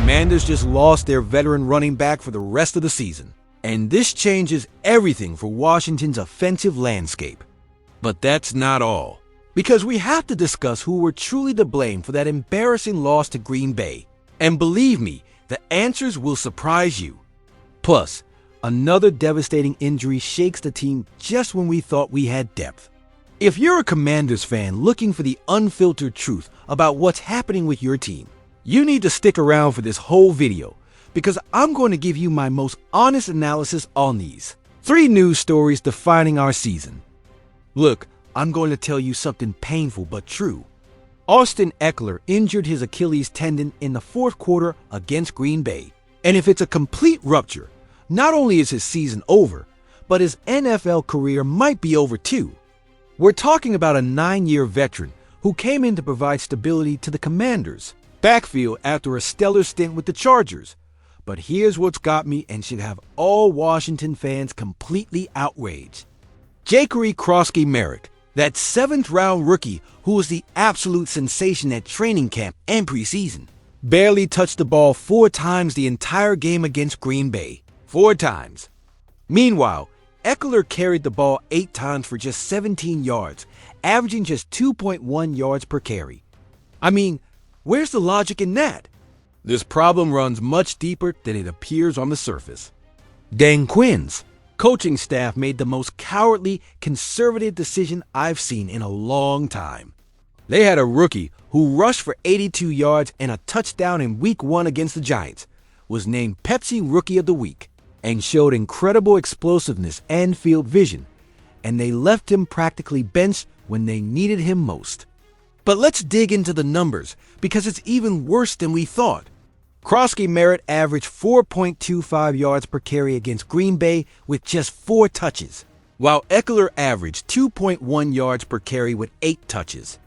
Commanders just lost their veteran running back for the rest of the season. And this changes everything for Washington's offensive landscape. But that's not all. Because we have to discuss who were truly to blame for that embarrassing loss to Green Bay. And believe me, the answers will surprise you. Plus, another devastating injury shakes the team just when we thought we had depth. If you're a Commanders fan looking for the unfiltered truth about what's happening with your team, you need to stick around for this whole video, because I'm going to give you my most honest analysis on these 3 news stories defining our season. Look, I'm going to tell you something painful but true. Austin Ekeler injured his Achilles tendon in the 4th quarter against Green Bay. And if it's a complete rupture, not only is his season over, but his NFL career might be over too. We're talking about a 9-year veteran who came in to provide stability to the Commanders' backfield after a stellar stint with the Chargers. But here's what's got me and should have all Washington fans completely outraged. Krosky Merritt, that 7th-round rookie who was the absolute sensation at training camp and preseason, barely touched the ball 4 times the entire game against Green Bay. 4 times. Meanwhile, Ekeler carried the ball 8 times for just 17 yards, averaging just 2.1 yards per carry. I mean, where's the logic in that? This problem runs much deeper than it appears on the surface. Dan Quinn's coaching staff made the most cowardly, conservative decision I've seen in a long time. They had a rookie who rushed for 82 yards and a touchdown in Week 1 against the Giants, was named Pepsi Rookie of the Week, and showed incredible explosiveness and field vision, and they left him practically benched when they needed him most. But let's dig into the numbers, because it's even worse than we thought. Krosky Merritt averaged 4.25 yards per carry against Green Bay with just 4 touches, while Ekeler averaged 2.1 yards per carry with 8 touches.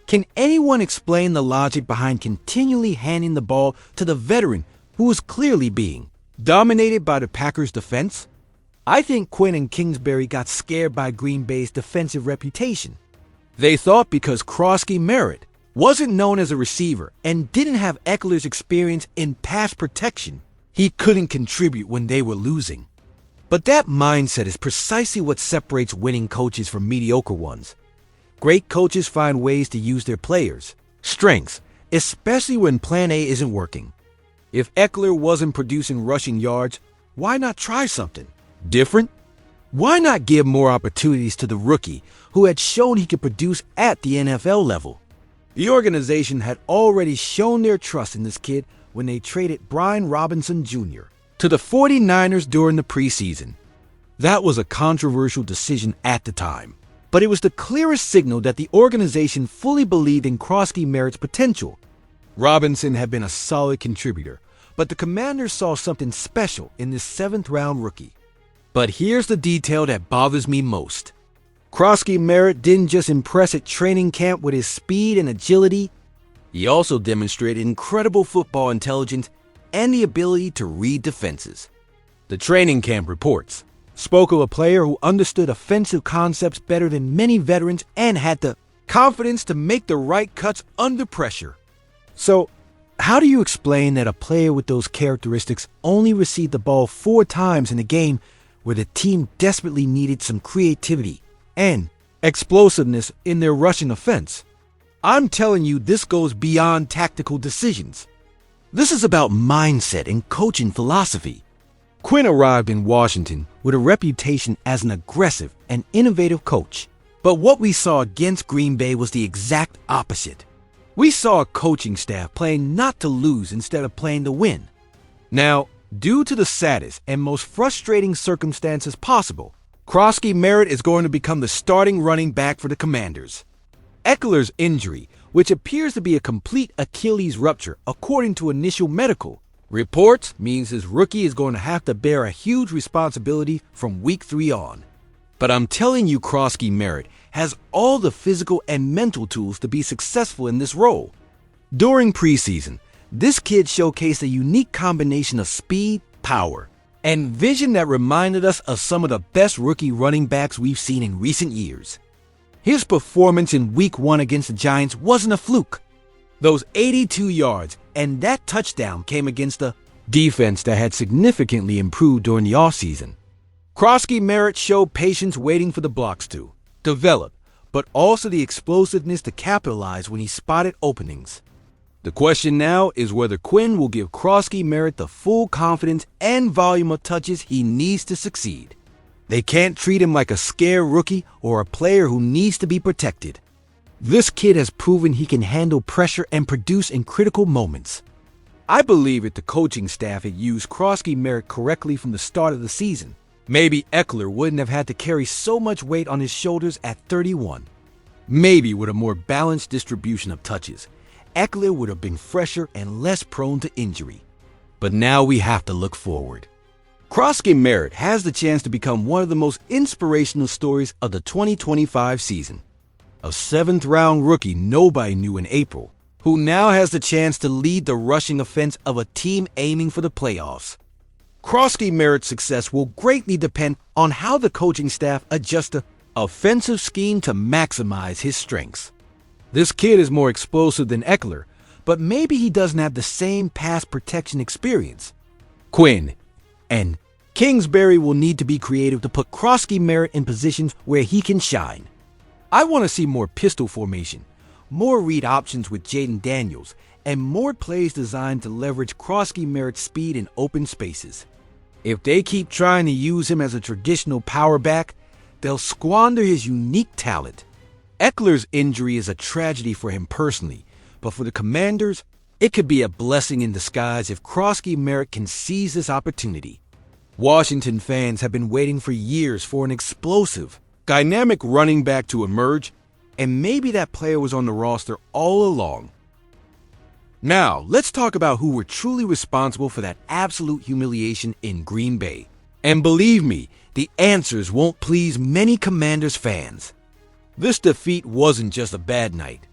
Can anyone explain the logic behind continually handing the ball to the veteran who is clearly being dominated by the Packers' defense? I think Quinn and Kingsbury got scared by Green Bay's defensive reputation. They thought because Krosky Merritt wasn't known as a receiver and didn't have Ekeler's experience in pass protection, he couldn't contribute when they were losing. But that mindset is precisely what separates winning coaches from mediocre ones. Great coaches find ways to use their players' strengths, especially when Plan A isn't working. If Ekeler wasn't producing rushing yards, why not try something different? Why not give more opportunities to the rookie who had shown he could produce at the NFL level? The organization had already shown their trust in this kid when they traded Brian Robinson Jr. to the 49ers during the preseason. That was a controversial decision at the time, but it was the clearest signal that the organization fully believed in Krosky Merritt's potential. Robinson had been a solid contributor, but the Commanders saw something special in this 7th-round rookie. But here's the detail that bothers me most. Krosky Merritt didn't just impress at training camp with his speed and agility, he also demonstrated incredible football intelligence and the ability to read defenses. The training camp reports spoke of a player who understood offensive concepts better than many veterans and had the confidence to make the right cuts under pressure. So, how do you explain that a player with those characteristics only received the ball 4 times in a game where the team desperately needed some creativity and explosiveness in their rushing offense? I'm telling you, this goes beyond tactical decisions. This is about mindset and coaching philosophy. Quinn arrived in Washington with a reputation as an aggressive and innovative coach. But what we saw against Green Bay was the exact opposite. We saw a coaching staff playing not to lose instead of playing to win. Now, due to the saddest and most frustrating circumstances possible, Krosky Merritt is going to become the starting running back for the Commanders. Ekeler's injury, which appears to be a complete Achilles rupture according to initial medical reports, means his rookie is going to have to bear a huge responsibility from Week 3 on. But I'm telling you, Krosky Merritt has all the physical and mental tools to be successful in this role. During preseason, this kid showcased a unique combination of speed, power, and vision that reminded us of some of the best rookie running backs we've seen in recent years. His performance in Week 1 against the Giants wasn't a fluke. Those 82 yards And that touchdown came against a defense that had significantly improved during the offseason. Krosky Merritt showed patience waiting for the blocks to develop, but also the explosiveness to capitalize when he spotted openings. The question now is whether Quinn will give Krosky Merritt the full confidence and volume of touches he needs to succeed. They can't treat him like a scared rookie or a player who needs to be protected. This kid has proven he can handle pressure and produce in critical moments. I believe if the coaching staff had used Krosky Merritt correctly from the start of the season, maybe Ekeler wouldn't have had to carry so much weight on his shoulders at 31. Maybe with a more balanced distribution of touches, Ekeler would have been fresher and less prone to injury. But now we have to look forward. Krosky Merritt has the chance to become one of the most inspirational stories of the 2025 season. A seventh-round rookie nobody knew in April, who now has the chance to lead the rushing offense of a team aiming for the playoffs. Krosky Merritt's success will greatly depend on how the coaching staff adjusts the offensive scheme to maximize his strengths. This kid is more explosive than Ekeler, but maybe he doesn't have the same pass protection experience. Quinn and Kingsbury will need to be creative to put Krosky Merritt in positions where he can shine. I want to see more pistol formation, more read options with Jayden Daniels, and more plays designed to leverage Krosky Merritt's speed in open spaces. If they keep trying to use him as a traditional power back, they'll squander his unique talent. Ekeler's injury is a tragedy for him personally, but for the Commanders, it could be a blessing in disguise if Krosky Merritt can seize this opportunity. Washington fans have been waiting for years for an explosive, dynamic running back to emerge, and maybe that player was on the roster all along. Now, let's talk about who were truly responsible for that absolute humiliation in Green Bay. And believe me, the answers won't please many Commanders fans. This defeat wasn't just a bad night.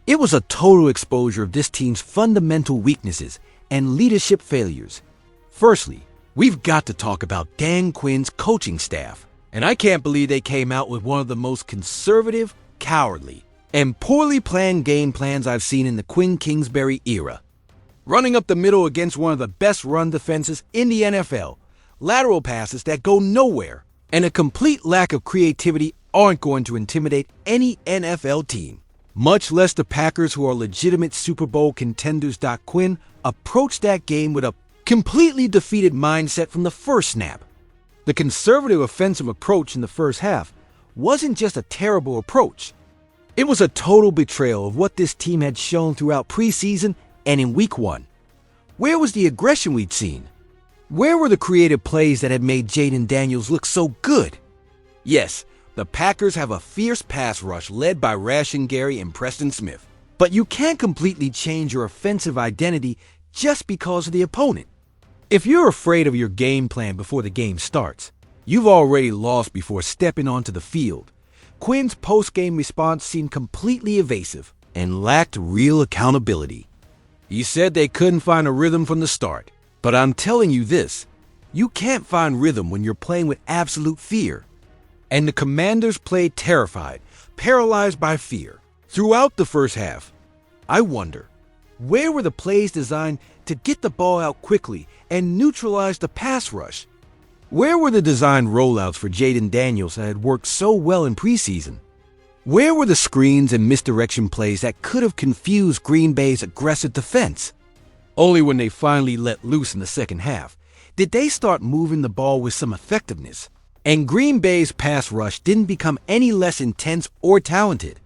It was a total exposure of this team's fundamental weaknesses and leadership failures. Firstly, we've got to talk about Dan Quinn's coaching staff. And I can't believe they came out with one of the most conservative, cowardly, and poorly planned game plans I've seen in the Quinn-Kingsbury era. Running up the middle against one of the best run defenses in the NFL, lateral passes that go nowhere, and a complete lack of creativity aren't going to intimidate any NFL team, much less the Packers, who are legitimate Super Bowl contenders. Quinn approached that game with a completely defeated mindset from the first snap. The conservative offensive approach in the first half wasn't just a terrible approach. It was a total betrayal of what this team had shown throughout preseason and in Week 1. Where was the aggression we'd seen? Where were the creative plays that had made Jayden Daniels look so good? Yes, the Packers have a fierce pass rush led by Rashan Gary and Preston Smith. But you can't completely change your offensive identity just because of the opponent. If you're afraid of your game plan before the game starts, you've already lost before stepping onto the field. Quinn's post-game response seemed completely evasive and lacked real accountability. He said they couldn't find a rhythm from the start. But I'm telling you this, you can't find rhythm when you're playing with absolute fear. And the Commanders played terrified, paralyzed by fear, throughout the first half. I wonder, where were the plays designed to get the ball out quickly and neutralize the pass rush? Where were the designed rollouts for Jayden Daniels that had worked so well in preseason? Where were the screens and misdirection plays that could have confused Green Bay's aggressive defense? Only when they finally let loose in the second half did they start moving the ball with some effectiveness, and Green Bay's pass rush didn't become any less intense or talented.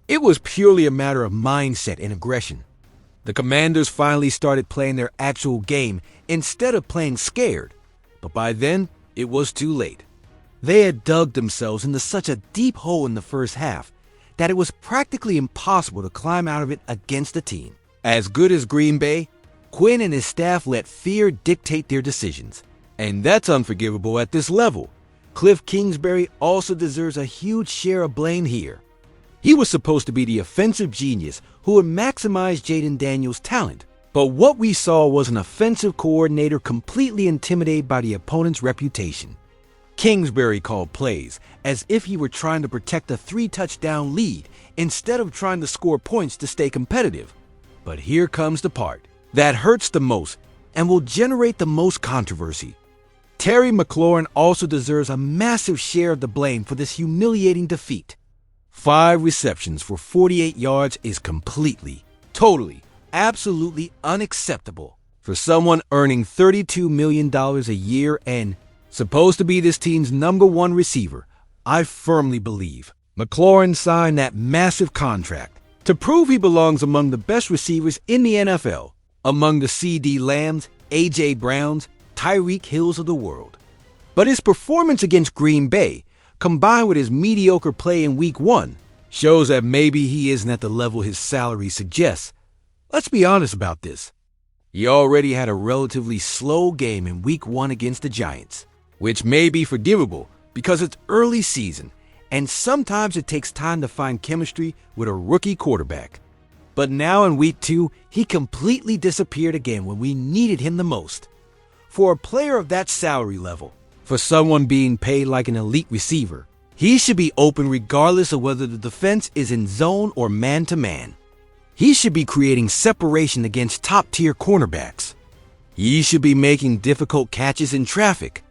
It was purely a matter of mindset and aggression. The Commanders finally started playing their actual game instead of playing scared. But by then, it was too late. They had dug themselves into such a deep hole in the first half that it was practically impossible to climb out of it against a team as good as Green Bay. Quinn and his staff let fear dictate their decisions. And that's unforgivable at this level. Cliff Kingsbury also deserves a huge share of blame here. He was supposed to be the offensive genius who would maximize Jayden Daniels' talent. But what we saw was an offensive coordinator completely intimidated by the opponent's reputation. Kingsbury called plays as if he were trying to protect a 3-touchdown lead instead of trying to score points to stay competitive. But here comes the part. that hurts the most and will generate the most controversy. Terry McLaurin also deserves a massive share of the blame for this humiliating defeat. 5 receptions for 48 yards is completely, totally, absolutely unacceptable for someone earning $32 million a year and supposed to be this team's #1 receiver. I firmly believe McLaurin signed that massive contract to prove he belongs among the best receivers in the NFL, among the C.D. Lambs, A.J. Browns, Tyreek Hills of the world. But his performance against Green Bay, combined with his mediocre play in Week 1, shows that maybe he isn't at the level his salary suggests. Let's be honest about this. He already had a relatively slow game in Week 1 against the Giants, which may be forgivable because it's early season, and sometimes it takes time to find chemistry with a rookie quarterback. But now in Week 2, he completely disappeared again when we needed him the most. For a player of that salary level, for someone being paid like an elite receiver, he should be open regardless of whether the defense is in zone or man-to-man. He should be creating separation against top-tier cornerbacks. He should be making difficult catches in traffic.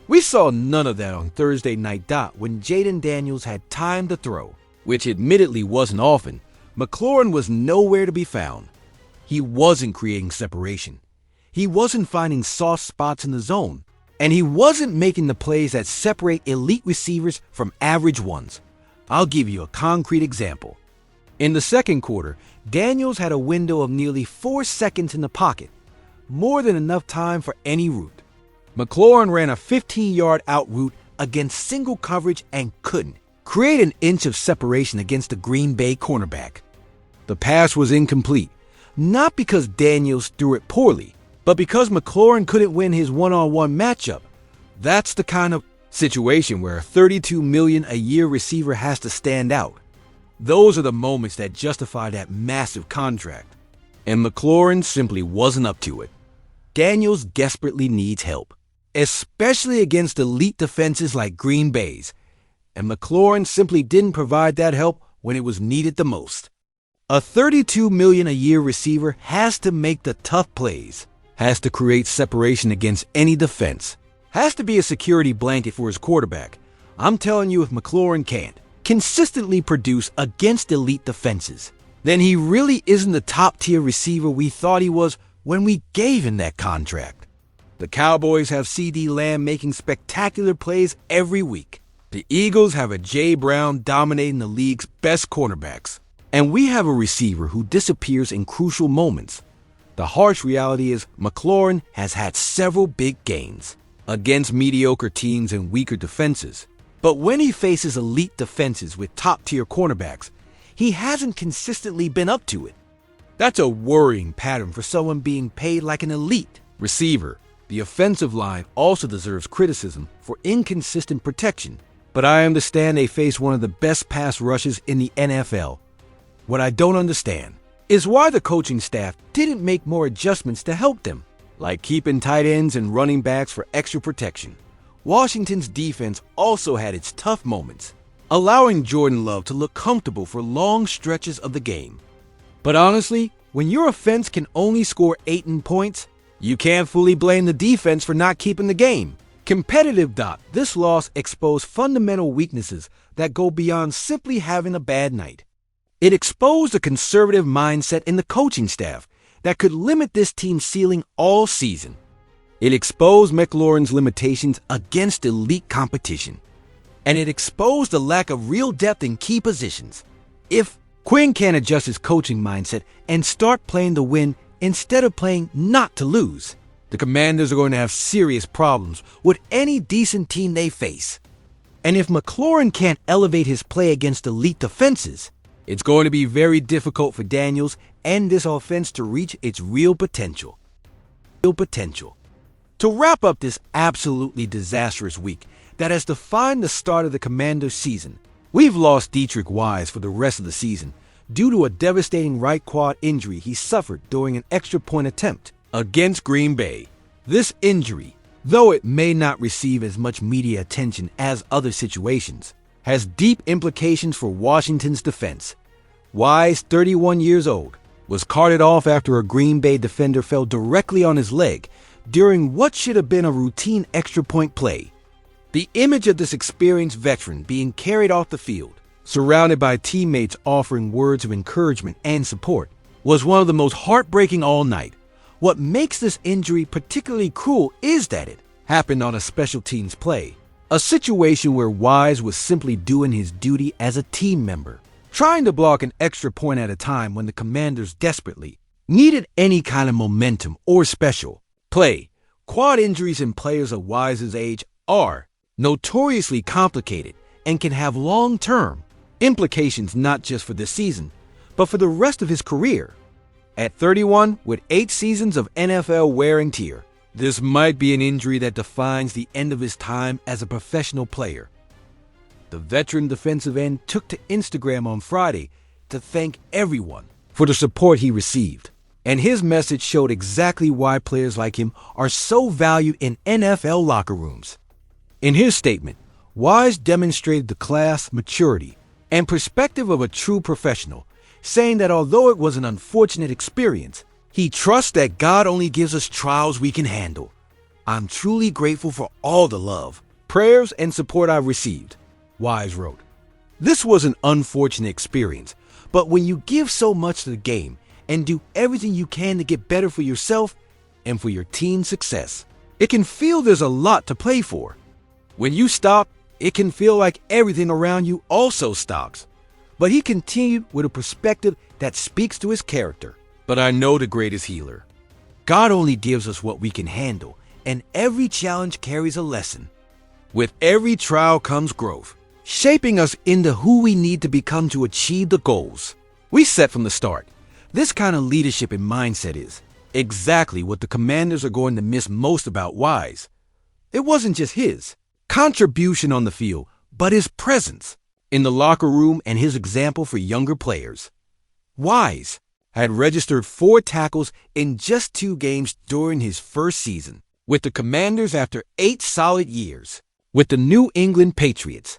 We saw none of that on Thursday Night when Jayden Daniels had time to throw, which admittedly wasn't often. McLaurin was nowhere to be found. He wasn't creating separation. He wasn't finding soft spots in the zone, and he wasn't making the plays that separate elite receivers from average ones. I'll give you a concrete example. In the second quarter, Daniels had a window of nearly 4 seconds in the pocket, more than enough time for any route. McLaurin ran a 15-yard out route against single coverage and couldn't create an inch of separation against the Green Bay cornerback. The pass was incomplete, not because Daniels threw it poorly, but because McLaurin couldn't win his one-on-one matchup. That's the kind of situation where a $32 million a year receiver has to stand out. Those are the moments that justify that massive contract. And McLaurin simply wasn't up to it. Daniels desperately needs help, especially against elite defenses like Green Bay's. And McLaurin simply didn't provide that help when it was needed the most. A $32 million a year receiver has to make the tough plays, has to create separation against any defense, has to be a security blanket for his quarterback. I'm telling you, if McLaurin can't consistently produce against elite defenses, then he really isn't the top-tier receiver we thought he was when we gave him that contract. The Cowboys have C.D. Lamb making spectacular plays every week. The Eagles have a J. Brown dominating the league's best cornerbacks. And we have a receiver who disappears in crucial moments. The harsh reality is McLaurin has had several big gains against mediocre teams and weaker defenses. But when he faces elite defenses with top-tier cornerbacks, he hasn't consistently been up to it. That's a worrying pattern for someone being paid like an elite receiver. The offensive line also deserves criticism for inconsistent protection, but I understand they face one of the best pass rushes in the NFL. What I don't understand is why the coaching staff didn't make more adjustments to help them, like keeping tight ends and running backs for extra protection. Washington's defense also had its tough moments, allowing Jordan Love to look comfortable for long stretches of the game. But honestly, when your offense can only score 8 points, you can't fully blame the defense for not keeping the game. Competitive. This loss exposed fundamental weaknesses that go beyond simply having a bad night. It exposed a conservative mindset in the coaching staff that could limit this team's ceiling all season. It exposed McLaurin's limitations against elite competition. And it exposed the lack of real depth in key positions. If Quinn can't adjust his coaching mindset and start playing to win instead of playing not to lose, the Commanders are going to have serious problems with any decent team they face. And if McLaurin can't elevate his play against elite defenses, it's going to be very difficult for Daniels and this offense to reach its real potential. To wrap up this absolutely disastrous week that has defined the start of the Commanders season, we've lost Dietrich Wise for the rest of the season due to a devastating right quad injury he suffered during an extra point attempt against Green Bay. This injury, though it may not receive as much media attention as other situations, has deep implications for Washington's defense. Wise, 31 years old, was carted off after a Green Bay defender fell directly on his leg during what should have been a routine extra point play. The image of this experienced veteran being carried off the field, surrounded by teammates offering words of encouragement and support, was one of the most heartbreaking all night. What makes this injury particularly cruel is that it happened on a special teams play, a situation where Wise was simply doing his duty as a team member, trying to block an extra point at a time when the Commanders desperately needed any kind of momentum or special play. Quad injuries in players of Wise's age are notoriously complicated and can have long-term implications not just for this season, but for the rest of his career. At 31, with 8 seasons of NFL wear and tear, this might be an injury that defines the end of his time as a professional player. The veteran defensive end took to Instagram on Friday to thank everyone for the support he received, and his message showed exactly why players like him are so valued in NFL locker rooms. In his statement, Wise demonstrated the class, maturity, and perspective of a true professional, saying that although it was an unfortunate experience, he trusts that God only gives us trials we can handle. I'm truly grateful for all the love, prayers, and support I've received, Wise wrote. This was an unfortunate experience, but when you give so much to the game and do everything you can to get better for yourself and for your team's success, it can feel there's a lot to play for. When you stop, it can feel like everything around you also stops. But he continued with a perspective that speaks to his character. But I know the greatest healer. God only gives us what we can handle, and every challenge carries a lesson. With every trial comes growth, shaping us into who we need to become to achieve the goals we set from the start. This kind of leadership and mindset is exactly what the Commanders are going to miss most about Wise. It wasn't just his contribution on the field, but his presence in the locker room and his example for younger players. Wise had registered 4 tackles in just 2 games during his first season with the Commanders after 8 solid years with the New England Patriots.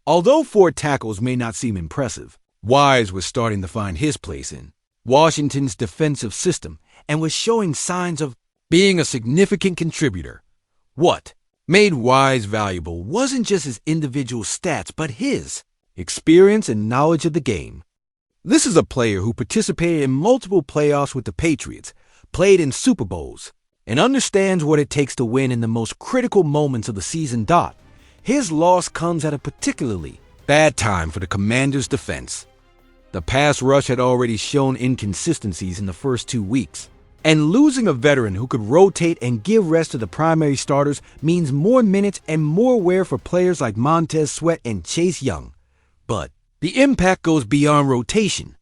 Although 4 tackles may not seem impressive, Wise was starting to find his place in Washington's defensive system and was showing signs of being a significant contributor. What made Wise valuable wasn't just his individual stats, but his experience and knowledge of the game. This is a player who participated in multiple playoffs with the Patriots, played in Super Bowls, and understands what it takes to win in the most critical moments of the season. His loss comes at a particularly bad time for the Commanders' defense. The pass rush had already shown inconsistencies in the first 2 weeks, and losing a veteran who could rotate and give rest to the primary starters means more minutes and more wear for players like Montez Sweat and Chase Young. But the impact goes beyond rotation.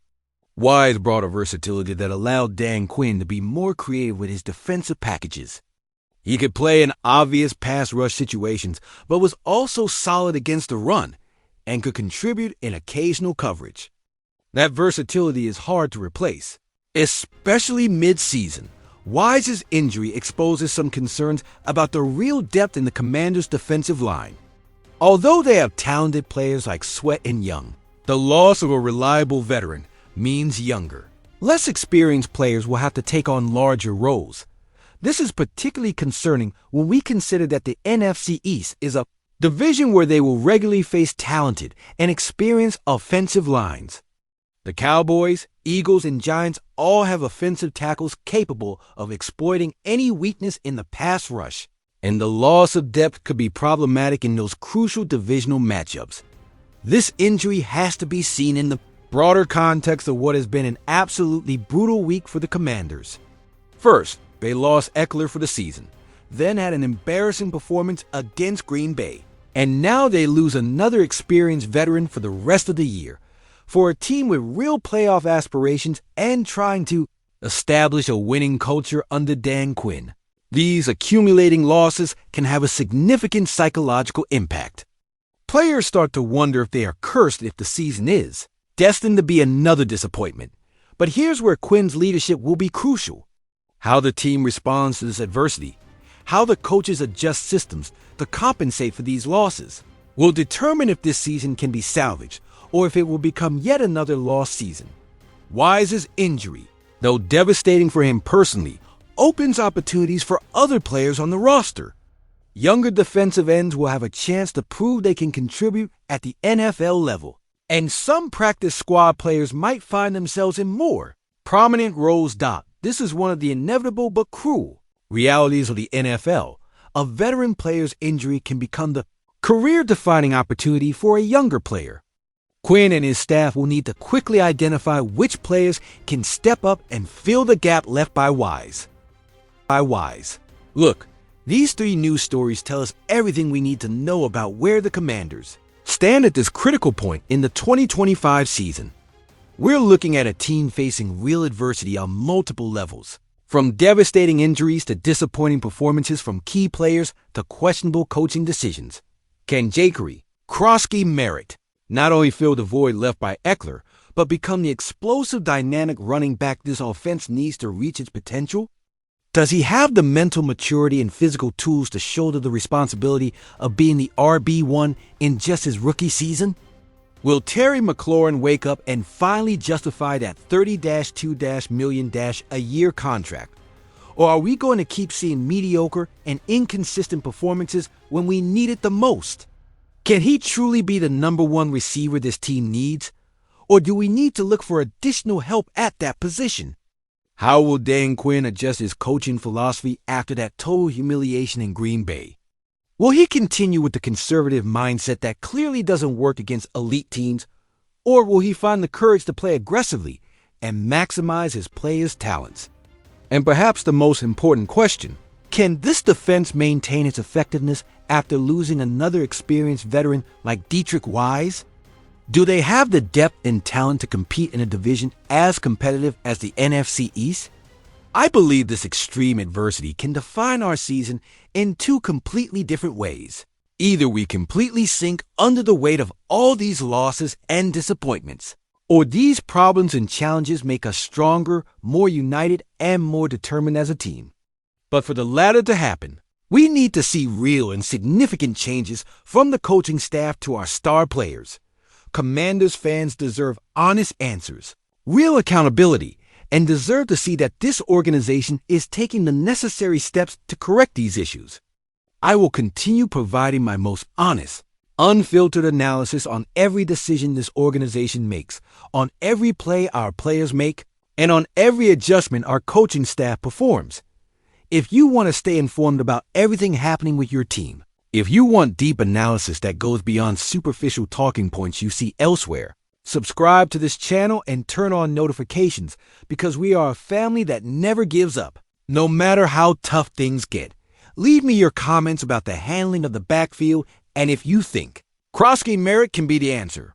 Wise brought a versatility that allowed Dan Quinn to be more creative with his defensive packages. He could play in obvious pass rush situations, but was also solid against the run and could contribute in occasional coverage. That versatility is hard to replace, especially mid-season. Wise's injury exposes some concerns about the real depth in the Commanders' defensive line. Although they have talented players like Sweat and Young, the loss of a reliable veteran means younger, less experienced players will have to take on larger roles. This is particularly concerning when we consider that the NFC East is a division where they will regularly face talented and experienced offensive lines. The Cowboys, Eagles, and Giants all have offensive tackles capable of exploiting any weakness in the pass rush, and the loss of depth could be problematic in those crucial divisional matchups. This injury has to be seen in the broader context of what has been an absolutely brutal week for the Commanders. First, they lost Ekeler for the season, then had an embarrassing performance against Green Bay, and now they lose another experienced veteran for the rest of the year. For a team with real playoff aspirations and trying to establish a winning culture under Dan Quinn, these accumulating losses can have a significant psychological impact. Players start to wonder if they are cursed if the season is destined to be another disappointment. But here's where Quinn's leadership will be crucial. How the team responds to this adversity, how the coaches adjust systems to compensate for these losses, will determine if this season can be salvaged or if it will become yet another lost season. Wise's injury though devastating for him personally, opens opportunities for other players on the roster. Younger defensive ends will have a chance to prove they can contribute at the NFL level, and some practice squad players might find themselves in more prominent roles. This is one of the inevitable but cruel realities of the NFL. A veteran player's injury can become the career-defining opportunity for a younger player. Quinn and his staff will need to quickly identify which players can step up and fill the gap left by Wise. Look, these 3 news stories tell us everything we need to know about where the Commanders stand at this critical point in the 2025 season. We're looking at a team facing real adversity on multiple levels, from devastating injuries to disappointing performances from key players to questionable coaching decisions. Can Krosky Merritt not only fill the void left by Ekeler, but become the explosive, dynamic running back this offense needs to reach its potential? Does he have the mental maturity and physical tools to shoulder the responsibility of being the RB1 in just his rookie season? Will Terry McLaurin wake up and finally justify that $30-2 million a year contract? Or are we going to keep seeing mediocre and inconsistent performances when we need it the most? Can he truly be the number 1 receiver this team needs? Or do we need to look for additional help at that position? How will Dan Quinn adjust his coaching philosophy after that total humiliation in Green Bay? Will he continue with the conservative mindset that clearly doesn't work against elite teams? Or will he find the courage to play aggressively and maximize his players' talents? And perhaps the most important question, can this defense maintain its effectiveness after losing another experienced veteran like Dietrich Wise? Do they have the depth and talent to compete in a division as competitive as the NFC East? I believe this extreme adversity can define our season in 2 completely different ways. Either we completely sink under the weight of all these losses and disappointments, or these problems and challenges make us stronger, more united, and more determined as a team. But for the latter to happen, we need to see real and significant changes from the coaching staff to our star players. Commanders fans deserve honest answers, real accountability, and deserve to see that this organization is taking the necessary steps to correct these issues. I will continue providing my most honest, unfiltered analysis on every decision this organization makes, on every play our players make, and on every adjustment our coaching staff performs. If you want to stay informed about everything happening with your team, if you want deep analysis that goes beyond superficial talking points you see elsewhere, subscribe to this channel and turn on notifications, because we are a family that never gives up, no matter how tough things get. Leave me your comments about the handling of the backfield and if you think Krosky Merritt can be the answer.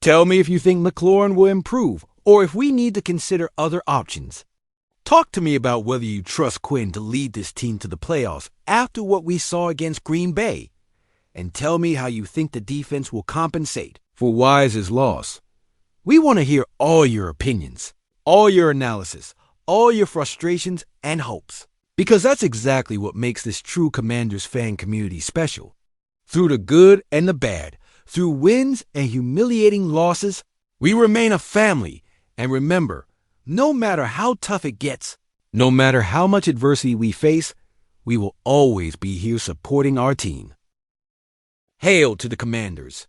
Tell me if you think McLaurin will improve or if we need to consider other options. Talk to me about whether you trust Quinn to lead this team to the playoffs after what we saw against Green Bay. And tell me how you think the defense will compensate for Wise's loss. We want to hear all your opinions, all your analysis, all your frustrations and hopes, because that's exactly what makes this true Commanders fan community special. Through the good and the bad, through wins and humiliating losses, we remain a family. And remember, no matter how tough it gets, no matter how much adversity we face, we will always be here supporting our team. Hail to the Commanders!